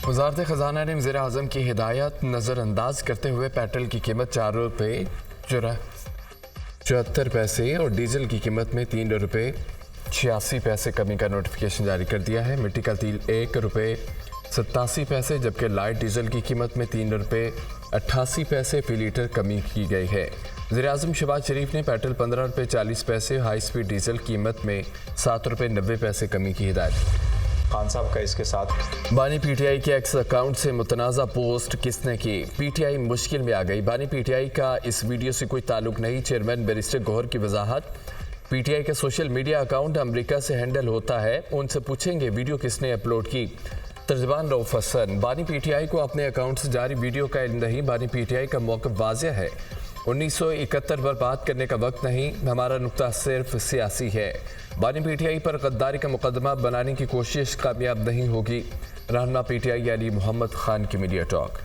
वज़ारत ख़ज़ाना ने वज़ीर-ए-आज़म की हिदायत नज़रअंदाज करते हुए पेट्रोल की कीमत 4 रुपये 74 पैसे और डीजल की कीमत में 3 रुपये 86 पैसे कमी का नोटिफिकेशन जारी कर दिया है। मिट्टी का तेल 1 रुपये 87 पैसे जबकि लाइट डीजल की कीमत में 3 रुपये 88 पैसे फी लीटर कमी की गई है। वज़ीर-ए-आज़म शहबाज शरीफ ने पेट्रोल 15 रुपये 40 पैसे, हाई स्पीड डीजल कीमत में 7 रुपये 90 पैसे कमी की हिदायत। खान साहब का इसके साथ बानी पीटीआई के एक्स अकाउंट से मुतनाज़ा पोस्ट किसने की? पीटीआई मुश्किल में आ गई। बानी पीटीआई का इस वीडियो से कोई ताल्लुक नहीं। चेयरमैन बैरिस्टर गौहर की वजाहत। पीटीआई का सोशल मीडिया अकाउंट अमेरिका से हैंडल होता है, उनसे पूछेंगे वीडियो किसने अपलोड की। तर्जमान रऊफ हसन। बानी पीटीआई को अपने अकाउंट से जारी वीडियो का इल्म नहीं। बानी पीटीआई का मौक़िफ़ वाज़ेह है। 1971 पर बात करने का वक्त नहीं, हमारा नुक्ता सिर्फ सियासी है। बानी पीटीआई पर गद्दारी का मुकदमा बनाने की कोशिश कामयाब नहीं होगी। रहनुमा पीटीआई अली मोहम्मद खान की मीडिया टॉक।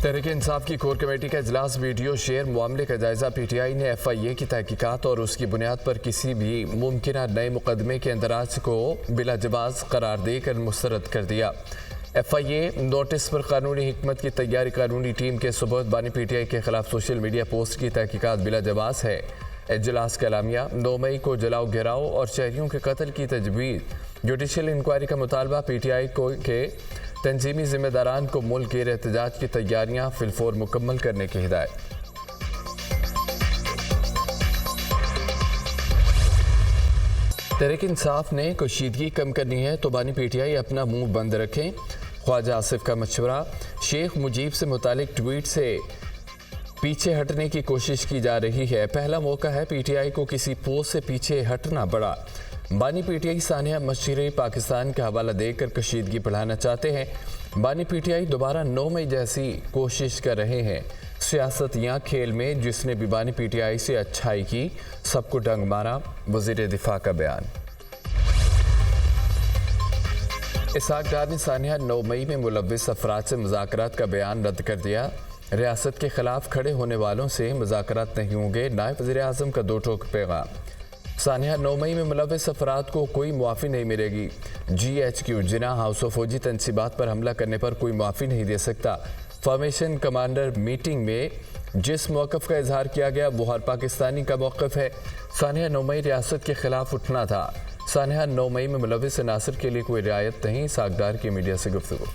तहरीक इंसाफ की कोर कमेटी का इजलास वीडियो शेयर मामले का जायजा। पीटीआई ने एफआईए की तहकीकात और उसकी बुनियाद पर किसी भी मुमकिन नए मुकदमे के अंदराज को बिला जवाज़ करार देकर मुस्तरद कर दिया। एफआईए नोटिस पर कानूनी हिकमत की तैयारी। कानूनी टीम के सुबह बानी पीटीआई के खिलाफ सोशल मीडिया पोस्ट की तहकीकात बिला जवाज़ है। इजलास का एलामिया। 9 मई को जलाओ गिराओ और शहरियों के कत्ल की तजवीज़। जुडिशल इंक्वायरी का मुतालबा। पीटीआई के तंजीमी जिम्मेदारान को मुल्क गिर एहतजाज की तैयारियां फिलफौर मुकम्मल करने की हिदायत। तहरीक इंसाफ ने कशीदगी कम करनी है तो बानी पीटीआई अपना मुंह बंद रखें। ख्वाजा आसिफ का मशवरा। शेख मुजीब से मुतालिक ट्वीट से पीछे हटने की कोशिश की जा रही है। पहला मौका है पीटीआई को किसी पोस्ट से पीछे हटना पड़ा। बानी पीटीआई सानिया मशीरी पाकिस्तान का हवाला देकर कशीदगी बढ़ाना चाहते हैं। बानी पीटीआई दोबारा 9 मई जैसी कोशिश कर रहे हैं। सियासत या खेल में जिसने भी बानी पीटीआई से अच्छाई की सबको डंग मारा। वज़ीर दिफा का बयान। इसहाक डार ने सानिया 9 मई में मुलव्विस अफराद से मुज़ाकरात का बयान रद्द कर दिया। रियासत के खिलाफ खड़े होने वालों से मुज़ाकरात नहीं होंगे। नायब वज़ीर-ए-आज़म का 2 टोक पैगाम। सानिया 9 मई में मुलव्विस अफराद को कोई मुआफ़ी नहीं मिलेगी। GHQ जिना हाउस ऑफ फौजी तनसीबात पर हमला करने पर कोई मुआफ़ी नहीं दे सकता। फॉर्मेशन कमांडर मीटिंग में जिस मौक़िफ़ का इजहार किया गया वो हर पाकिस्तानी का मौक़िफ़ है। सानिया 9 मई रियासत के खिलाफ उठना था। सानिया 9 मई में मुलव्विस अनासर के लिए कोई रियायत नहीं। सागदार की मीडिया से गुफ्तगू।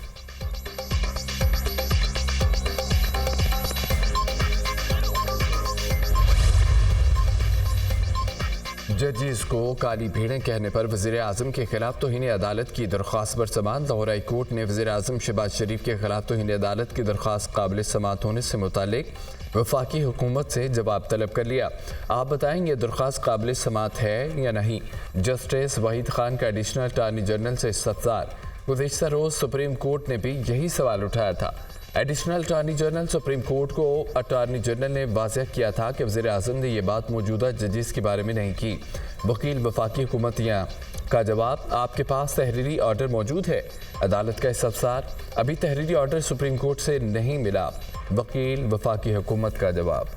जजिस को काली भीड़ें कहने पर वज़ीर-ए-आज़म के खिलाफ तौहीन अदालत की दरख्वास्त पर समाअत। लाहौर हाई कोर्ट ने वज़ीर-ए-आज़म शहबाज शरीफ के खिलाफ तौहीन अदालत की दरख्वास्त काबिल समाअत होने से मुतालिक वफाकी हुकूमत से जवाब तलब कर लिया। आप बताएं ये दरख्वास्त काबिल समाअत है या नहीं। जस्टिस वहीद खान का एडिशनल अटार्नी जनरल से इस्तफ़सार। गुज़िश्ता रोज़ सुप्रीम कोर्ट ने भी यही सवाल उठाया था। Additional attorney general supreme court को अटार्नी जनरल ने वाज़ेह किया था कि वज़ीर-ए-आज़म ने यह बात मौजूदा जजिस के बारे में नहीं की। वकील वफाकी हुकूमतियाँ का जवाब। आपके पास तहरीरी ऑर्डर मौजूद है। अदालत का इस्तफ़सार। अभी तहरीरी ऑर्डर सुप्रीम कोर्ट से नहीं मिला। वकील वफाकी हुकूमत का जवाब।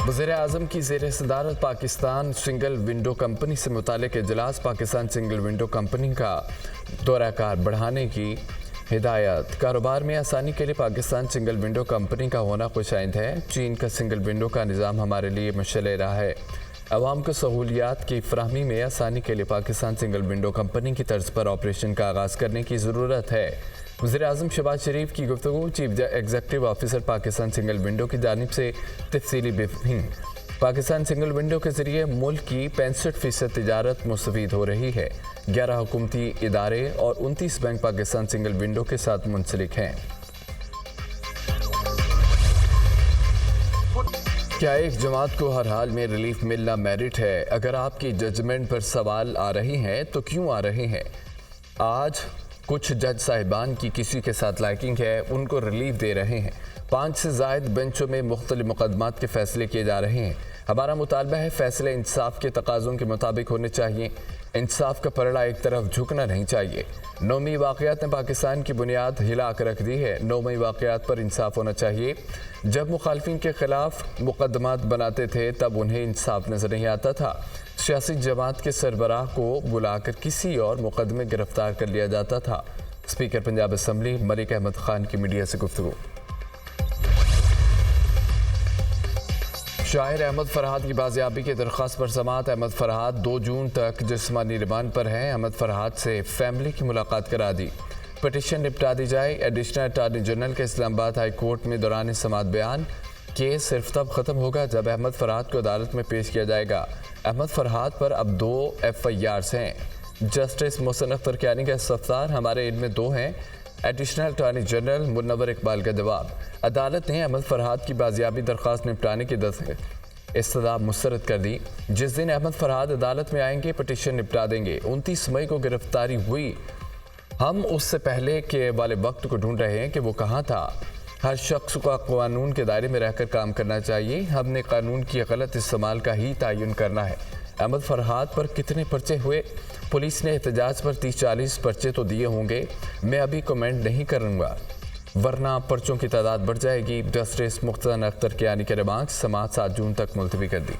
वज़ीर-ए-आज़म की ज़ेर सदारत पाकिस्तान सिंगल विंडो कंपनी से मुतालिक इजलास। पाकिस्तान सिंगल विंडो कंपनी का दौराकार बढ़ाने की हिदायत। कारोबार में आसानी के लिए पाकिस्तान सिंगल विंडो कंपनी का होना खुशाइंद है। चीन का सिंगल विंडो का निज़ाम हमारे लिए मशअल राह है। अवाम को सहूलियात की फराहमी में आसानी के लिए पाकिस्तान सिंगल विंडो कंपनी की तर्ज पर ऑपरेशन का आगाज़ करने की ज़रूरत है। वज़ीर-ए-आज़म शहबाज शरीफ की गुफ्तगू। Chief executive officer Pakistan single window की जानिब से तफसीली ब्रीफिंग। पाकिस्तान सिंगल विंडो के ज़रिए मुल्क की 65% तिजारत मुस्तफ़ीद हो रही है। 11 हुकूमती इदारे और 29 बैंक पाकिस्तान सिंगल विंडो के साथ मुंसलिक हैं। क्या एक जमात को हर हाल में रिलीफ मिलना मेरिट है? अगर आपकी जजमेंट पर सवाल आ रहे हैं तो क्यों आ रहे हैं? आज कुछ जज साहिबान की किसी के साथ लाइकिंग है, उनको रिलीफ दे रहे हैं। 5 से ज़ायद बेंचों में मुख्तलिफ मुकदमात के फैसले किए जा रहे हैं। हमारा मुतालबा है फैसले इंसाफ के तकाज़ों के मुताबिक होने चाहिए। इंसाफ का पलड़ा एक तरफ झुकना नहीं चाहिए। 9 मई वाक़यात ने पाकिस्तान की बुनियाद हिला कर रख दी है। 9 मई वाक़यात पर इंसाफ होना चाहिए। जब मुखालफिन के खिलाफ मुकदमात बनाते थे तब उन्हें इंसाफ नजर नहीं आता था। सियासी जमात के सरबराह को बुलाकर किसी और मुकदमे गिरफ्तार कर लिया जाता था। स्पीकर पंजाब असम्बली मलिक अहमद खान की मीडिया से गुफ्तगू। शाहिर अहमद फरहाद की बाजियाबी की दरख्वास्त पर समाअत। अहमद फरहाद 2 जून तक जिस्मानी रिमांड पर हैं। अहमद फरहाद से फैमिली की मुलाकात करा दी। पिटीशन निपटा दी जाए। एडिशनल अटॉर्नी जनरल के इस्लामाबाद हाई कोर्ट में दौरान समाअत बयान, केस सिर्फ तब खत्म होगा जब अहमद फरहाद को अदालत में पेश किया जाएगा। अहमद फरहाद पर अब 2 FIRs हैं। जस्टिस मोहसिन अख्तर कियानी का इस्तफसार, हमारे इनमें 2 हैं। Additional attorney general Munawwar Iqbal का जवाब, अदालत ने अहमद फरहाद की बाजियाबी दरख्वास्त निपटाने की इस्तदा मुस्तरद कर दी। जिस दिन अहमद फरहाद अदालत में आएंगे पिटीशन निपटा देंगे। 29 मई को गिरफ्तारी हुई। हम उससे पहले के वाले वक्त को ढूंढ रहे हैं कि वो कहाँ था। हर शख्स को कानून के दायरे में रहकर काम करना चाहिए। हमने कानून की गलत इस्तेमाल का ही तयन करना है। अहमद फरहाद पर कितने पर्चे हुए? पुलिस ने एहतजाज पर 30-40 पर्चे तो दिए होंगे। मैं अभी कमेंट नहीं करूँगा वरना पर्चों की तादाद बढ़ जाएगी। जस्टिस मोहसिन अख्तर कियानी के रिमार्क्स, समाअत 7 जून तक मुलतवी कर दी।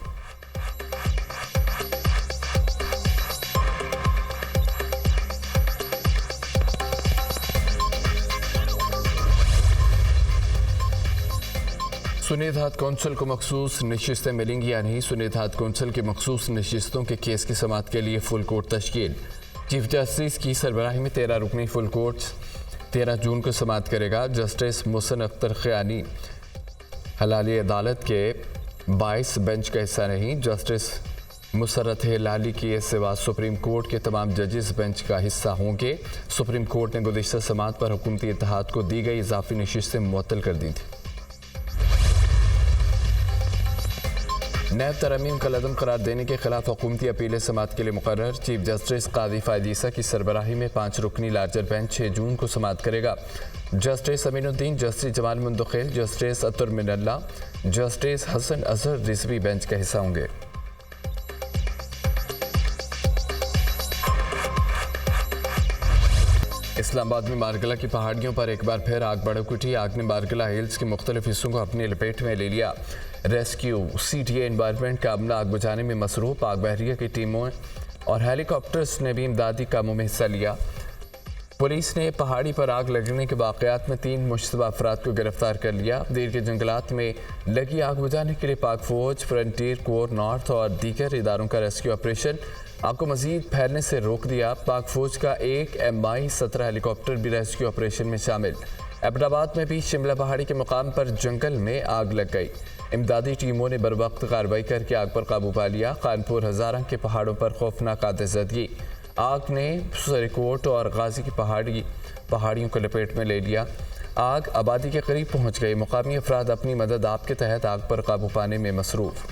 सुनीधात कौंसिल को मखसूस नशिस्तें मिलेंगी या नहीं? सुनीधात कौंसिल की मखसूस नशिस्तों के केस की समाअत के लिए फुल कोर्ट तश्कील। चीफ जस्टिस की सरबराही में 13 रुकनी फुल कोर्ट 13 जून को समाअत करेगा। जस्टिस मोहसिन अख्तर कियानी हलाली अदालत के 22 बेंच का हिस्सा नहीं। जस्टिस मुसरत हिलाली की सिवा सुप्रीम कोर्ट के तमाम जजेस बेंच का हिस्सा होंगे। सुप्रीम कोर्ट ने गुज़िश्ता समाअत पर हुकूमती इत्तेहाद को दी गई इजाफी नशिस्तें मुअत्तल कर दी थी। नैब तरमीम का लदम करार देने के खिलाफ हुकूमती अपीलें समाअत के लिए मुकर्रर। चीफ जस्टिस कादी फायद ईसा की सरबराही में 5 रुकनी लार्जर बेंच 6 जून को समाअत करेगा। Justice Aminuddin, justice Jamal Mandokhail, justice Athar Minallah, justice Hasan Azhar Rizvi bench का हिस्सा होंगे। इस्लामाबाद में मारगला की पहाड़ियों पर एक बार फिर आग भड़क उठी। आग ने मारगला हिल्स के मुख्तलिफ हिस्सों को अपनी लपेट में ले लिया। रेस्क्यू, CTA एनवायरनमेंट का अमला आग बुझाने में मसरूफ। आग बहरिया की टीमों और हेलीकॉप्टर्स ने भी इमदादी कामों में हिस्सा लिया। पुलिस ने पहाड़ी पर आग लगने के वाक़यात में 3 मुश्तबा अफराद को गिरफ्तार कर लिया। देर के जंगलात में लगी आग बुझाने के लिए पाक फौज, फ्रंटियर कोर नॉर्थ और दीगर इदारों का रेस्क्यू ऑपरेशन आग को मजीद फैलने से रोक दिया। पाक फौज का एक MI-17 हेलीकॉप्टर भी रेस्क्यू ऑपरेशन में शामिल। एबटाबाद में भी शिमला पहाड़ी के मुकाम पर जंगल में आग लग गई। इमदादी टीमों ने बर वक्त कार्रवाई करके आग पर काबू पा लिया। कानपुर हजारा के पहाड़ों पर खौफनाक आतिशबाजी। आग ने सरीकोट और गाजी की पहाड़ियों को लपेट में ले लिया। आग आबादी के करीब पहुंच गई। मुकामी अफराद अपनी मदद आप के तहत आग पर काबू पाने में मसरूफ।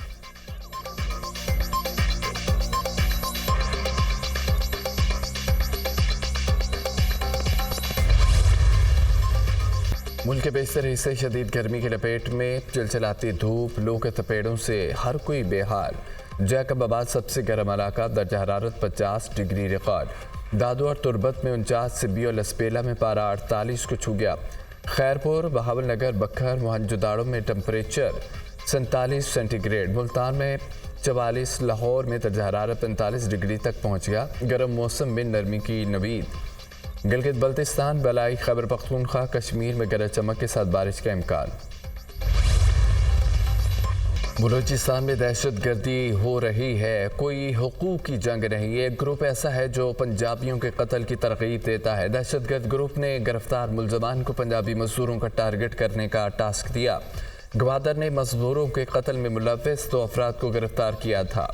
मुल्क के बेशतर हिस्से शदीद गर्मी की लपेट में। चिलचिलाती धूप, लू के थपेड़ों से हर कोई बेहाल। जैकबाबाद सबसे गर्म इलाका, दर्जा हरारत 50 डिग्री रिकॉर्ड। दादू और तुरबत में 49, सिब्बी और लसपेला में पारा 48 को छू गया। खैरपुर, बहावल नगर, बखर, मोहनजोदाड़ो में टेम्परेचर 47 सेंटीग्रेड। मुल्तान में 44, लाहौर में दर्जा हरारत 45 डिग्री तक पहुँच गया। गर्म मौसम में नरमी की नवीद। गिलगित बल्तिस्तान, बलाई, खैबर पख्तूनख्वा, कश्मीर में गरज चमक के साथ बारिश का इम्कान। बलूचिस्तान में दहशत गर्दी हो रही है, कोई हुकूक की जंग नहीं। एक ग्रुप ऐसा है जो पंजाबियों के कत्ल की तरगीब देता है। दहशतगर्द ग्रुप ने गिरफ्तार मुलजमान को पंजाबी मजदूरों का टारगेट करने का टास्क दिया। गवादर ने मजदूरों के कत्ल में मुलव्विस 2 अफराद को गिरफ्तार किया था।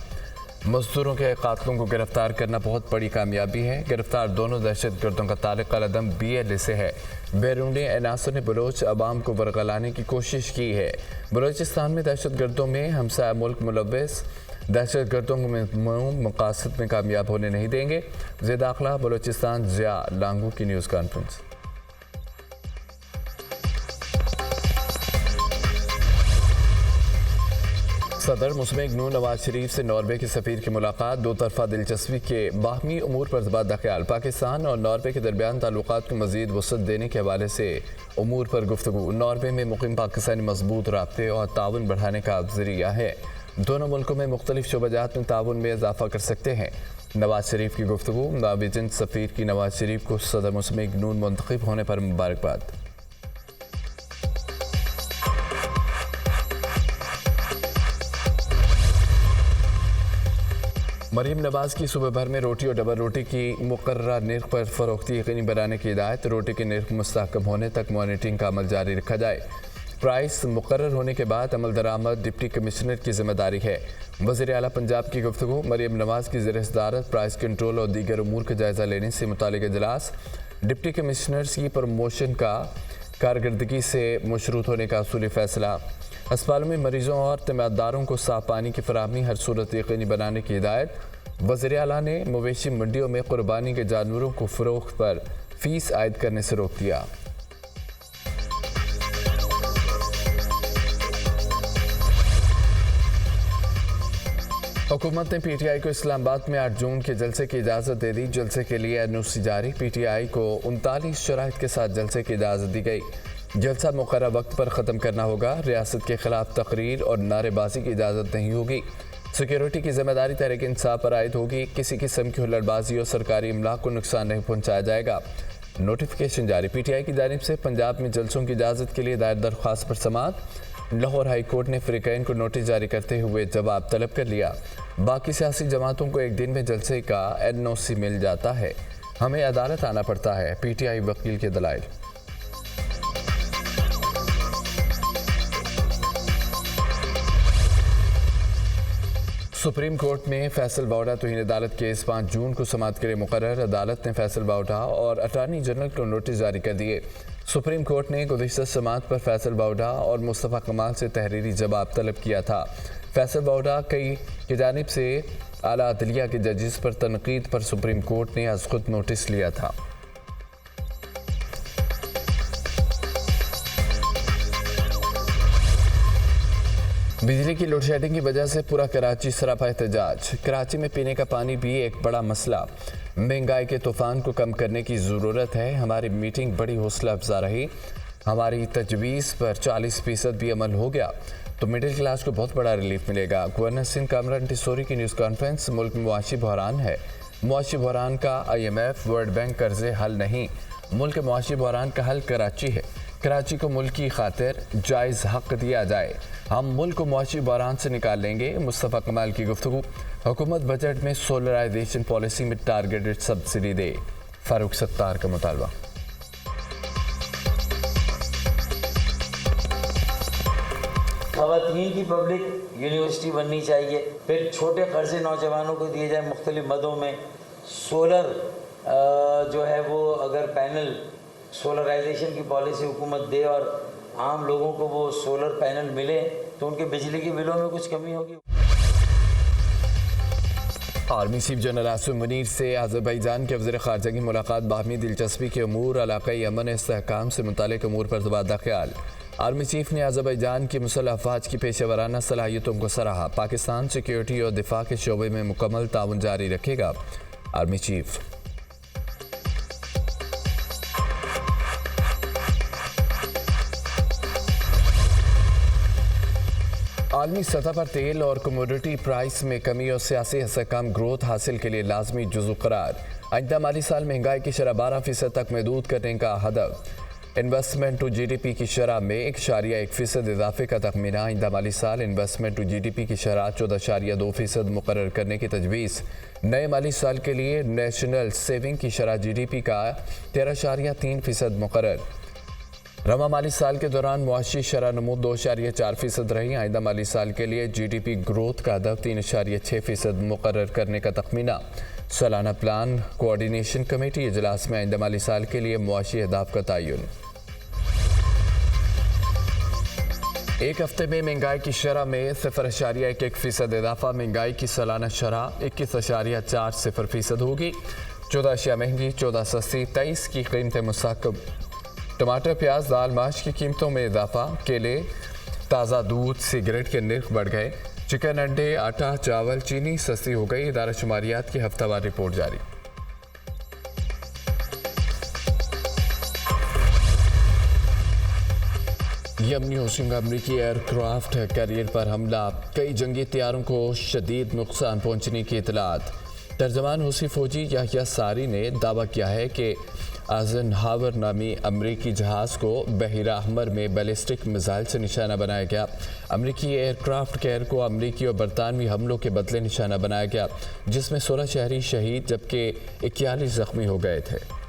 मजदूरों के कातलों को गिरफ्तार करना बहुत बड़ी कामयाबी है। गिरफ्तार दोनों दहशतगर्दों का ताल्लुक कलदम BLA से है। बैरूनी अनासर ने बलोच अवाम को बरगलाने की कोशिश की है। बलूचिस्तान में दहशतगर्दों में हमसाया मुल्क मुलव्विस दहशत गर्दों को मकासद में कामयाब होने नहीं देंगे। वज़ीर दाखिला बलोचिस्तान ज़िया लांगू की न्यूज़ कॉन्फ्रेंस। सदर मुस्लिम नून नवाज शरीफ से नॉर्वे के सफ़ीर की मुलाकात। दो तरफा दिलचस्पी के बाहमी अमूर पर तबादला ख्याल। पाकिस्तान और नॉर्वे के दरमियान ताल्लुकात को मज़ीद वसअत देने के हवाले से अमूर पर गुफ्तगू। नॉर्वे में मुक़ीम पाकिस्तानी मजबूत राब्ते और ताउन बढ़ाने का ज़रिया है। दोनों मुल्कों में मुख्तलिफ शोबाजात में ताउन में इजाफा कर सकते हैं। नवाज शरीफ की गुफ्तगू। नाबिजन सफ़ीर की नवाज शरीफ को सदर मुस्लिम नून मुंतखब होने पर मुबारकबाद। मरीम नवाज की सुबह भर में रोटी और डबल रोटी की मुकर्रर निर्ख पर फरोख्ती यकीनी बनाने की हिदायत। रोटी के निर्ख मुस्तहकम होने तक मॉनिटरिंग का अमल जारी रखा जाए। प्राइस मुकर्रर होने के बाद अमल दरामद डिप्टी कमिश्नर की जिम्मेदारी है। वज़ीर आला पंजाब की गुफ्तगू। मरीम नवाज की ज़ेर सदारत प्राइस कंट्रोल और दीगर अमूर का जायज़ा लेने से मुतालिक इजलास। डिप्टी कमिश्नर्स की प्रमोशन का कारकर्दगी से मशरूत होने का असूली फैसला। अस्पतालों में मरीजों और तमादारों को साफ पानी की फराहमी हर सूरत यकीनी बनाने की हिदायत। वज़ीर आला ने मवेशी मंडियों में कुर्बानी के जानवरों को फ़रोख्त पर फीस आयद करने से रोक दिया। हुकूमत ने PTI को इस्लामाबाद में 8 जून के जलसे की इजाज़त दे दी। जलसे के लिए NOC जारी। PTI को 39 शराइत के साथ जलसे की इजाज़त दी गई। जलसा मुकर्रर वक्त पर ख़त्म करना होगा। रियासत के खिलाफ तकरीर और नारेबाजी की इजाज़त नहीं होगी। सिक्योरिटी की जिम्मेदारी तहरीक इंसाफ पर आयद होगी। किसी किस्म की हुल्लड़बाजी और सरकारी इमलाक को नुकसान नहीं पहुँचाया जाएगा। नोटिफिकेशन जारी। PTI की जानिब से पंजाब में जलसों की इजाज़त के लिए दायर दरख्वास्त पर समाअत। लाहौर हाई कोर्ट ने फ़रीक़ैन को नोटिस जारी करते हुए जवाब तलब कर लिया। बाकी सियासी जमातों को एक दिन में जलसे का NOC मिल जाता है, हमें अदालत आना पड़ता है। PTI वकील के दलाइल। सुप्रीम कोर्ट में फैसल बावड़ा तौहीन अदालत केस 5 जून को समाअत के लिए मुकर्रर। अदालत ने फैसल बावड़ा और अटॉर्नी जनरल को नोटिस जारी कर दिए। सुप्रीम कोर्ट ने गुज़िश्ता समाअत पर फैसल बावड़ा और मुस्तफ़ा कमाल से तहरीरी जवाब तलब किया था। फैसल बावड़ा की जानिब से आला अदलिया के जजेस पर तनकीद पर सुप्रीम कोर्ट ने आज खुद नोटिस लिया था। बिजली की लोड शेडिंग की वजह से पूरा कराची सरापा एहतजाज। कराची में पीने का पानी भी एक बड़ा मसला। महंगाई के तूफान को कम करने की ज़रूरत है। हमारी मीटिंग बड़ी हौसला अफजा रही। हमारी तजवीज़ पर 40% भी अमल हो गया तो मिडिल क्लास को बहुत बड़ा रिलीफ मिलेगा। गवर्नर सिंध कामरान टिसोरी की न्यूज़ कॉन्फ्रेंस। मुल्क में मुआशी बहरान है। मुआशी बहरान का IMF वर्ल्ड बैंक कर्जे हल नहीं। मुल्क के मुआशी बहरान का हल कराची है। कराची को मुल्क की खातिर जायज़ हक दिया जाए। हम मुल्क को मुआशी बहरान से निकाल लेंगे। मुस्तफ़ा कमाल की गुफ्तगू। हुकूमत बजट में सोलराइजेशन पॉलिसी में टारगेटेड सब्सिडी दे। फारूक सत्तार का मुतालबा। ख़वातीन की पब्लिक यूनिवर्सिटी बननी चाहिए। फिर छोटे कर्जे नौजवानों को दिए जाए मुख्तलिफ मदों में। सोलर जो है वो अगर पैनल सोलराइजेशन की पॉलिसी हुकूमत दे और आम लोगों को वो सोलर पैनल मिले तो उनके बिजली के बिलों में कुछ कमी होगी। Army chief general Asim Munir से अज़रबैजान के वज़ीर ख़ारजा की मुलाकात। बाहमी दिलचस्पी के अमूर, इलाक़ाई अमन इस्तेहकाम से मुतालिक अमूर पर तबादला ख्याल। आर्मी चीफ ने अज़रबैजान की मुसल्लह अफ़वाज की पेशेवराना सलाहियतों को सराहा। पाकिस्तान सिक्योरिटी और दिफा के शोबे में मुकम्मल ताउन जारी रखेगा। Army chief. आलमी सतह पर तेल और कमोडिटी प्राइस में कमी और सियासी इस्तेहकाम ग्रोथ हासिल के लिए लाजमी जुज़ू करार। आइंदा माली साल महंगाई की शरह 12% तक महदूद करने का हदफ। इन्वेस्टमेंट टू GDP की शरह में 1.1% इजाफे का तखमीना। आइंदा माली साल इन्वेस्टमेंट टू GDP की शरह 14.2% मुकर्रर करने की तजवीज़। नए माली साल के लिए नेशनल सेविंग की शरह GDP का 13.3% मुकर्रर। रवा माली साल के दौरान मुआशी शरह नमू 2.4% रही। आइंदा माली साल के लिए GDP ग्रोथ का हदफ 3.6% मुकर्रर करने का तखमीना। सालाना प्लान कोऑर्डिनेशन कमेटी इजलास में आइंदा माली साल के लिए मुआशी अहदाफ का तयन। एक हफ्ते में महंगाई की शरह में 0.11% इजाफा। महंगाई की सालाना शरह 21.40% होगी। 14 अशिया महंगी, 14 सस्ती, 23 की कीमतें मुसाकब। टमाटर, प्याज, दाल, माश की कीमतों में इजाफा। केले, ताज़ा दूध, सिगरेट के नर्ख बढ़ गए। चिकन, अंडे, आटा, चावल, चीनी सस्ती हो गई। इदारा शुमारियात की हफ्तावार रिपोर्ट जारी। यमनी होशिंग अमरीकी एयरक्राफ्ट कैरियर पर हमला। कई जंगी तैयारों को शदीद नुकसान पहुंचने की इतलात। तर्जमान हूसी फौजी याहिया सारी ने दावा किया है कि आइजनहावर नामी अमरीकी जहाज़ को बहिरा अहमर में बैलिस्टिक मिसाइल से निशाना बनाया गया। अमरीकी एयरक्राफ्ट कैरियर को अमरीकी और बरतानवी हमलों के बदले निशाना बनाया गया, जिसमें 16 शहरी शहीद जबकि 41 जख्मी हो गए थे।